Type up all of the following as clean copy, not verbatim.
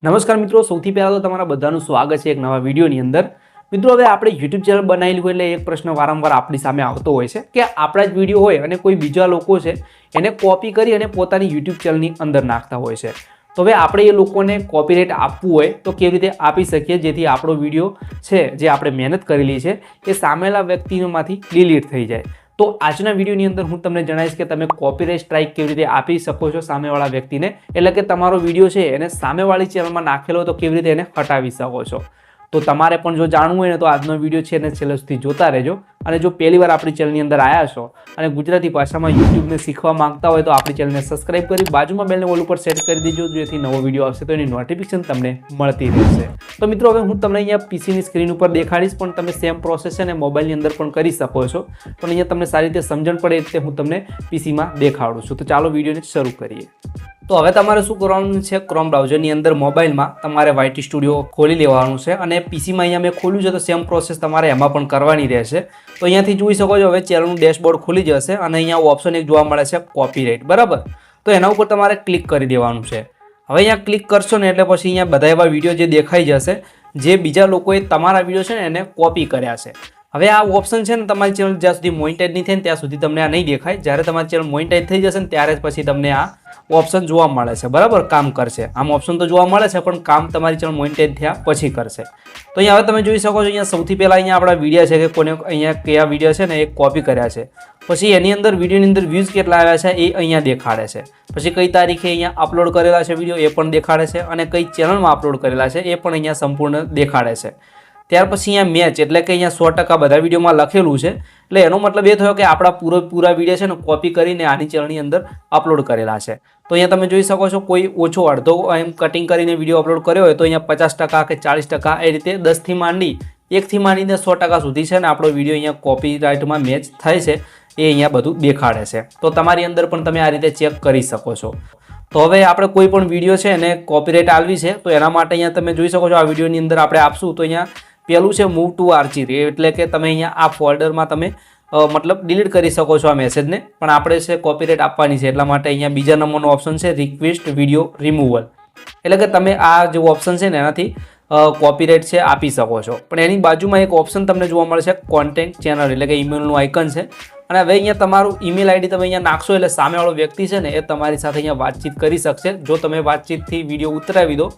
નમસ્કાર મિત્રો, સૌથી પહેલાં તો તમારા બધાનું સ્વાગત છે એક નવા વિડીયોની અંદર। મિત્રો, હવે આપણે યુટ્યુબ ચેનલ બનાવેલી હોય એટલે એક પ્રશ્ન વારંવાર આપણી સામે આવતો હોય છે કે આપણા જ વિડીયો હોય અને કોઈ બીજા લોકો છે એને કોપી કરી અને પોતાની યુટ્યુબ ચેનલની અંદર નાખતા હોય છે। તો હવે આપણે એ લોકોને કોપીરાઇટ આપવું હોય તો કેવી રીતે આપી શકીએ જેથી આપણો વિડીયો છે જે આપણે મહેનત કરેલી છે એ સામેલા વ્યક્તિમાંથી ડિલીટ થઈ જાય। તો આજના વિડીયોની અંદર હું તમને જણાવીશ કે તમે કોપીરાઇટ સ્ટ્રાઇક કેવી રીતે આપી શકો છો સામેવાળા વ્યક્તિને, એટલે કે તમારો વિડીયો છે એને સામેવાળી ચેનલમાં નાખેલો તો કેવી રીતે એને હટાવી શકો છો। તો તમારે પણ જો જાણવું હોય ને તો આજનો વિડીયો છે એને છેલ્લે સુધી જોતા રહેજો। અને જો પહેલીવાર આપણી ચેનલની અંદર આવ્યા છો અને ગુજરાતી ભાષામાં યુટ્યુબને શીખવા માંગતા હોય તો આપણી ચેનલને સબસ્ક્રાઇબ કરી બાજુમાં બેલને ઓલ ઉપર સેટ કરી દેજો, જેથી નવો વિડીયો આવશે તો એની નોટિફિકેશન તમને મળતી રહેશે। તો મિત્રો, હવે હું તમને અહીંયા પીસીની સ્ક્રીન ઉપર દેખાડીશ, પણ તમે સેમ પ્રોસેસ છે ને મોબાઈલની અંદર પણ કરી શકો છો, પણ અહીંયા તમને સારી રીતે સમજણ પડે એ રીતે હું તમને પીસીમાં દેખાડું છું। તો ચાલો વિડીયોને શરૂ કરીએ। તો હવે તમારે શું કરવાનું છે, ક્રોમ બ્રાઉઝરની અંદર મોબાઈલમાં તમારે YT સ્ટુડિયો ખોલી લેવાનું છે અને પીસીમાં અહીંયા મેં ખોલ્યું છે તો સેમ પ્રોસેસ તમારે એમાં પણ કરવાની રહેશે। તો અહીંયાથી જોઈ શકો છો હવે ચેનલનું ડેશબોર્ડ ખુલી જશે અને અહીંયા ઓપ્શન એક જોવા મળે છે કોપીરાઇટ, બરાબર। તો એના ઉપર તમારે ક્લિક કરી દેવાનું છે। હવે અહીંયા ક્લિક કરશો ને એટલે પછી અહીંયા બધા એવા વિડીયો જે દેખાઈ જશે જે બીજા લોકોએ તમારા વિડીયો છે ને એને કોપી કર્યા છે। હવે આ ઓપ્શન છે ને તમારી ચેનલ જ્યાં સુધી મોનિટાઇઝ નહીં થાય ને ત્યાં સુધી તમને આ નહીં દેખાય। જ્યારે તમારી ચેનલ મોનિટાઇઝ થઈ જશે ને ત્યારે જ પછી તમને આ ઓપ્શન જોવા મળે છે, બરાબર, કામ કરશે। આમ ઓપ્શન તો જોવા મળે છે પણ કામ તમારી ચેનલ મોનિટાઇઝ થયા પછી કરશે। તો અહીંયા હવે તમે જોઈ શકો છો અહીંયા સૌથી પહેલાં અહીંયા આપણા વિડીયો છે કે કોને અહીંયા કયા વિડીયો છે ને એ કોપી કર્યા છે, પછી એની અંદર વિડીયોની અંદર વ્યૂઝ કેટલા આવ્યા છે એ અહીંયા દેખાડે છે, પછી કઈ તારીખે અહીંયા અપલોડ કરેલા છે વિડીયો એ પણ દેખાડે છે અને કઈ ચેનલમાં અપલોડ કરેલા છે એ પણ અહીંયા સંપૂર્ણ દેખાડે છે। ત્યાર પછી અહીંયા મેચ એટલે કે અહીંયા 100% બધા વિડીયોમાં લખેલું છે, એટલે એનો મતલબ એ થયો કે આપણા પૂરા વિડીયો છે ને કોપી કરીને આની ચેનલની અંદર અપલોડ કરેલા છે। તો અહીંયા તમે જોઈ શકો છો કોઈ ઓછો અડધો એમ કટિંગ કરીને વિડીયો અપલોડ કર્યો હોય તો અહીંયા 50% કે 40% એ રીતે 10થી માંડી 1થી માંડીને 100% સુધી છે ને આપણો વિડીયો અહીંયા કોપીરાઇટમાં મેચ થાય છે એ અહીંયા બધું દેખાડે છે। તો તમારી અંદર પણ તમે આ રીતે ચેક કરી શકો છો। તો હવે આપણે કોઈ પણ વિડીયો છે એને કોપીરાઇટ આલવી છે તો એના માટે અહીંયા તમે જોઈ શકો છો આ વિડીયોની અંદર આપણે આપશું તો અહીંયા પહેલું છે મૂવ ટુ આર્ચીવ, એટલે કે તમે અહીંયા આ ફોલ્ડરમાં તમે મતલબ ડિલીટ કરી શકો છો આ મેસેજને, પણ આપણે છે કોપીરાઇટ આપવાની છે એટલા માટે અહીંયા બીજા નંબરનો ઓપ્શન છે રિક્વેસ્ટ વિડીયો રિમૂવલ, એટલે કે તમે આ જે ઓપ્શન છે ને એનાથી કોપીરાઇટ છે આપી શકો છો। પણ એની બાજુમાં એક ઓપ્શન તમને જોવા મળશે કોન્ટેન્ટ ચેનલ, એટલે કે ઈમેલનું આઇકન છે અને હવે અહીંયા તમારું ઈમેલ આઈડી તમે અહીંયા નાખશો એટલે સામેવાળો વ્યક્તિ છે ને એ તમારી સાથે અહીંયા વાતચીત કરી શકશે। જો તમે વાતચીતથી વિડીયો ઉતરાવી દો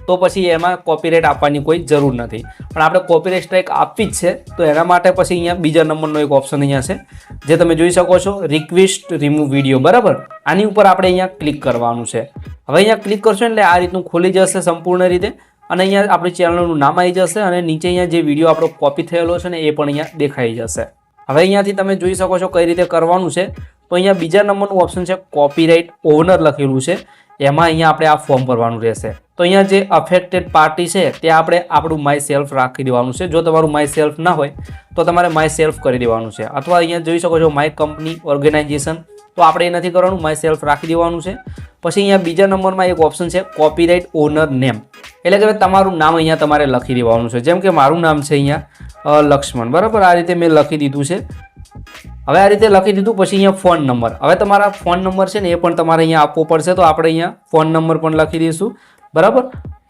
તો પછી એમાં કોપીરાઇટ આપવાની કોઈ જરૂર નથી, પણ આપણે કોપીરાઇટ સ્ટ્રાઇક આપવી જ છે તો એના માટે પછી અહીંયા બીજા નંબરનો એક ઓપ્શન અહીંયા છે જે તમે જોઈ શકો છો રિક્વેસ્ટ રિમૂવ વિડીયો, બરાબર। આની ઉપર આપણે અહીંયા ક્લિક કરવાનું છે। હવે અહીંયા ક્લિક કરશો એટલે આ રીતનું ખોલી જશે સંપૂર્ણ રીતે અને અહીંયા આપણી ચેનલનું નામ આવી જશે અને નીચે અહીંયા જે વિડીયો આપણો કોપી થયેલો છે ને એ પણ અહીંયા દેખાઈ જશે। હવે અહીંયાથી તમે જોઈ શકો છો કઈ રીતે કરવાનું છે। તો અહીંયા બીજા નંબરનું ઓપ્શન છે કોપીરાઇટ ઓનર લખેલું છે, એમાં અહીંયા આપણે આ ફોર્મ ભરવાનું રહેશે। તો અહીંયા જે અફેક્ટેડ પાર્ટી છે ત્યાં આપણે આપણું માય સેલ્ફ રાખી દેવાનું છે। જો તમારું માય સેલ્ફ ના હોય તો તમારે માય સેલ્ફ કરી દેવાનું છે, અથવા અહીંયા જોઈ શકો છો માય કંપની ઓર્ગેનાઇઝેશન, તો આપણે એ નથી કરવાનું, માય સેલ્ફ રાખી દેવાનું છે। પછી અહીંયા બીજા નંબરમાં એક ઓપ્શન છે કોપીરાઇટ ઓનર નેમ, એટલે કે તમારું નામ અહીંયા તમારે લખી દેવાનું છે। જેમ કે મારું નામ છે અહીંયા લક્ષ્મણ, બરાબર, આ રીતે મેં લખી દીધું છે। હવે આ રીતે લખી દીધું પછી અહીંયા ફોન નંબર, હવે તમારા ફોન નંબર છે ને એ પણ તમારે અહીંયા આપવો પડશે, તો આપણે અહીંયા ફોન નંબર પણ લખી દઈશું, બરાબર।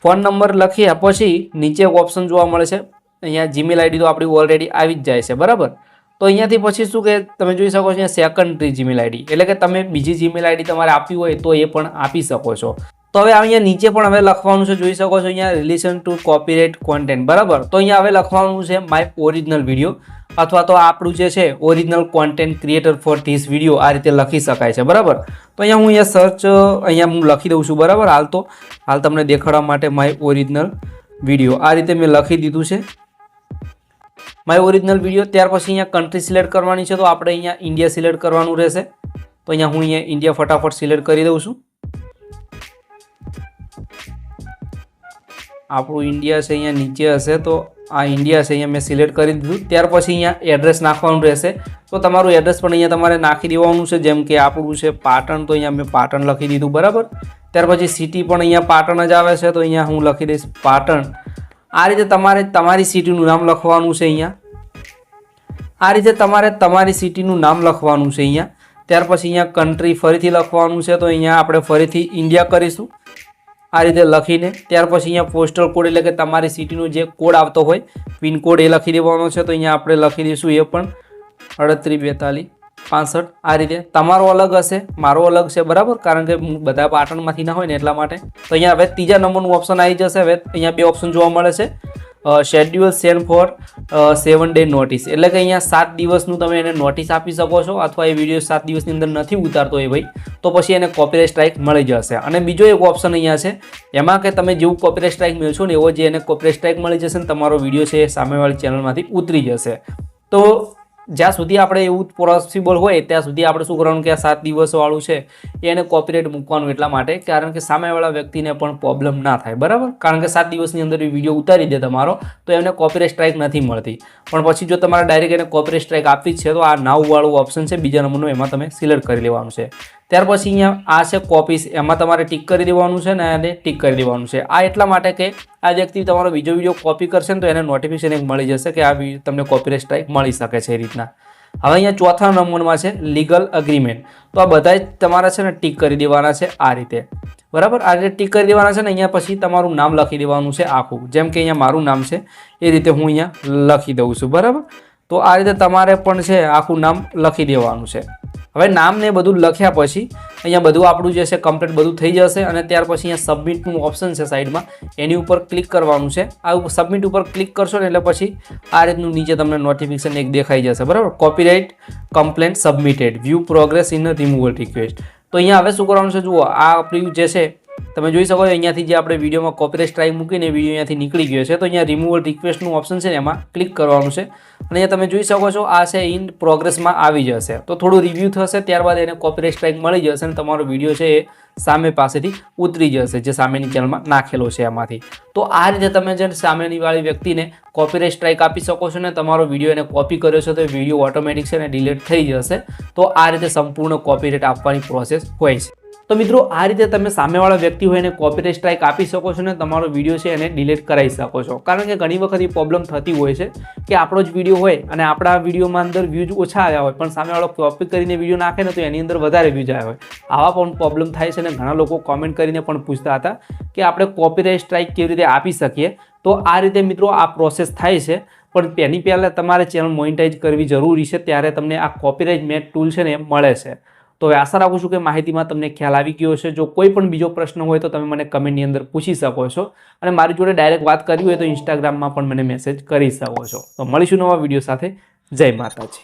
ફોન નંબર લખ્યા પછી નીચે એક ઓપ્શન જોવા મળે છે અહીંયા જીમેલ આઈડી, તો આપણી ઓલરેડી આવી જ જાય છે, બરાબર। તો અહીંયાથી પછી શું કે તમે જોઈ શકો છો અહીંયા સેકન્ડરી જીમેલ આઈડી, એટલે કે તમે બીજી જીમેલ આઈડી તમારે આપવી હોય તો એ પણ આપી શકો છો। તો હવે અહીંયા નીચે પણ હવે લખવાનું છે, જોઈ શકો છો અહીંયા રિલેશન ટુ કોપીરાઇટ કોન્ટેન્ટ, બરાબર। તો અહીંયા હવે લખવાનું છે માય ઓરિજિનલ વિડીયો, અથવા તો આપણું જે છે original content creator for this video, આ રીતે લખી શકાય છે, બરાબર। તો અહીંયા હું અહીંયા સર્ચ અહીંયા હું લખી દઉં છું, બરાબર। હાલ તમને દેખાડવા માટે માય ઓરિજિનલ વિડીયો આ રીતે મેં લખી દીધું છે, માય ઓરિજિનલ વિડીયો। ત્યાર પછી અહીંયા કન્ટ્રી સિલેક્ટ કરવાની છે, તો આપણે અહીંયા ઇન્ડિયા સિલેક્ટ કરવાનું રહેશે। તો અહીંયા હું અહીંયા ઇન્ડિયા ફટાફટ સિલેક્ટ કરી દઉં છું। આપણું ઇન્ડિયા છે અહીંયા નીચે હશે, તો આ ઇન્ડિયા છે અહીંયા મેં સિલેક્ટ કરી દીધું। ત્યાર પછી અહીંયા એડ્રેસ નાખવાનું રહેશે, તો તમારું એડ્રેસ પણ અહીંયા તમારે નાખી દેવાનું છે। જેમ કે આપણું છે પાટણ, તો અહીંયા મેં પાટણ લખી દીધું, બરાબર। ત્યાર પછી સિટી પણ અહીંયા પાટણ જ આવે છે, તો અહીંયા હું લખી દઈશ પાટણ। આ રીતે તમારે તમારી સિટીનું નામ લખવાનું છે અહીંયા, આ રીતે તમારે તમારી સિટીનું નામ લખવાનું છે અહીંયા। ત્યાર પછી અહીંયા કન્ટ્રી ફરીથી લખવાનું છે, તો અહીંયા આપણે ફરીથી ઇન્ડિયા કરીશું। આ રીતે લખીને ત્યાર પછી અહીંયા પોસ્ટલ કોડ એટલે કે તમારી સિટીનો જે કોડ આવતો હોય પિનકોડ એ લખી દેવાનો છે. તો અહીંયા આપણે લખી દઈશું એ પણ 384265. આ રીતે તમારો અલગ હશે, મારો અલગ છે, બરાબર, કારણ કે બધા પાટણમાંથી ના હોય ને એટલા માટે. તો અહીંયા હવે ત્રીજા નંબરનું ઓપ્શન આવી જશે. હવે અહીંયા 2 ઓપ્શન જોવા મળે છે. Schedule send for 7 day notice એટલે કે અહીંયા 7 દિવસનું તમે એને નોટિસ આપી શકો છો, અથવા એ વિડીયો 7 દિવસની અંદર નથી ઉતારતો એ ભાઈ તો પછી એને કોપીરાઇટ સ્ટ્રાઇક મળી જશે. અને બીજો એક ઓપ્શન અહીંયા છે એમાં કે તમે જેવું કોપીરાઇટ સ્ટ્રાઇક મેળવશો ને એવો જે એને કોપીરાઇટ સ્ટ્રાઇક મળી જશે ને તમારો વિડીયો છે એ સામેવાળી ચેનલમાંથી ઉતરી જશે. તો જ્યાં સુધી આપણે એવું પોસિબલ હોય ત્યાં સુધી આપણે શું કરવાનું કે આ 7 દિવસવાળું છે એને કોપીરાઇટ મૂકવાનું એટલા માટે, કારણ કે સામેવાળા વ્યક્તિને પણ પ્રોબ્લેમ ના થાય, બરાબર. કારણ કે 7 દિવસની અંદર એ વિડીયો ઉતારી દે તમારો તો એમને કોપીરાઇટ સ્ટ્રાઇક નથી મળતી. પણ પછી જો તમારે ડાયરેક્ટ એને કોપીરાઇટ સ્ટ્રાઇક આપવી જ છે તો આ નાવવાળું ઓપ્શન છે બીજા નંબરનું, એમાં તમે સિલેક્ટ કરી લેવાનું છે. ત્યાર પછી અહીંયા આ છે કોપીસ, એમાં તમારે ટિક કરી દેવાનું છે ને એને ટિક કરી દેવાનું છે. આ એટલા માટે કે આ વ્યક્તિ તમારો બીજો વિડીયો કોપી કરશે ને તો એને નોટિફિકેશન એક મળી જશે કે આ તમને કોપીરાઇટ સ્ટ્રાઇક મળી શકે છે એ રીતના. હવે અહીંયા ચોથા નંબરમાં છે લીગલ અગ્રીમેન્ટ. તો આ બધા જ તમારા છે ને ટિક કરી દેવાના છે આ રીતે, બરાબર. આ રીતે ટિક કરી દેવાના છે ને અહીંયા પછી તમારું નામ લખી દેવાનું છે આખું, જેમ કે અહીંયા મારું નામ છે એ રીતે હું અહીંયા લખી દઉં છું, બરાબર. તો આ રીતે તમારે પણ છે આખું નામ લખી દેવાનું છે. હવે નામ ને બધું લખ્યા પછી અહીંયા બધું આપણું જે છે કમ્પ્લીટ બધું થઈ જશે. અને ત્યાર પછી અહીંયા સબમિટનું ઓપ્શન છે સાઈડમાં, એની ઉપર ક્લિક કરવાનું છે. આ સબમિટ ઉપર ક્લિક કરશો ને એટલે પછી આ રીતનું નીચે તમને નોટિફિકેશન એક દેખાઈ જશે, બરાબર. Copyright complaint submitted, view progress in removal request. તો અહીંયા હવે શું કરવાનું છે જુઓ, આ આપણું જે છે તમે જોઈ શકો છો અહીંયાથી જે આપણે વિડીયોમાં કોપીરાઇટ સ્ટ્રાઇક મૂકીને વિડીયો અહીંયાથી નીકળી ગયો છે. તો અહીંયા રિમૂવલ રિક્વેસ્ટનું ઓપ્શન છે એમાં ક્લિક કરવાનું છે. અને અહીંયા તમે જોઈ શકો છો આ છે ઇન પ્રોગ્રેસમાં આવી જશે. તો થોડું રિવ્યૂ થશે, ત્યારબાદ એને કોપીરાઇટ સ્ટ્રાઇક મળી જશે અને તમારો વિડીયો છે એ સામે પાસેથી ઉતરી જશે જે સામેની ચેનલમાં નાખેલો છે એમાંથી. તો આ રીતે તમે જે સામેની વાળી વ્યક્તિને કોપીરાઇટ સ્ટ્રાઇક આપી શકો છો ને તમારો વિડીયો એને કોપી કર્યો છે તો વિડીયો ઓટોમેટિક છે ને ડિલીટ થઈ જશે. તો આ રીતે સંપૂર્ણ કોપીરાઇટ આપવાની પ્રોસેસ હોય છે. તો મિત્રો આ રીતે તમે સામેવાળા વ્યક્તિ હોય એને કોપીરાઇટ સ્ટ્રાઇક આપી શકો છો ને તમારો વિડીયો છે એને ડિલીટ કરાવી શકો છો. કારણ કે ઘણી વખત એ પ્રોબ્લેમ થતી હોય છે કે આપણો જ વિડીયો હોય અને આપણા વિડીયોમાં અંદર વ્યૂઝ ઓછા આવ્યા હોય પણ સામેવાળો કોપી કરીને વિડીયો નાખે ને તો એની અંદર વધારે વ્યૂઝ આવ્યા હોય. આવા પણ પ્રોબ્લેમ થાય છે ને ઘણા લોકો કોમેન્ટ કરીને પણ પૂછતા હતા કે આપણે કોપીરાઇટ સ્ટ્રાઇક કેવી રીતે આપી શકીએ. તો આ રીતે મિત્રો આ પ્રોસેસ થાય છે. પણ તેની પહેલાં તમારે ચેનલ મોનિટાઇઝ કરવી જરૂરી છે, ત્યારે તમને આ કોપીરાઇટ મેટ ટૂલ છે ને એ મળે છે. તો હવે આશા રાખું છું કે માહિતીમાં તમને ખ્યાલ આવી ગયો છે. જો કોઈ પણ બીજો પ્રશ્ન હોય તો તમે મને કમેન્ટની અંદર પૂછી શકો છો, અને મારી જોડે ડાયરેક્ટ વાત કરવી હોય તો ઇન્સ્ટાગ્રામમાં પણ મને મેસેજ કરી શકો છો. તો મળીશું નવા વિડીયો સાથે. જય માતાજી.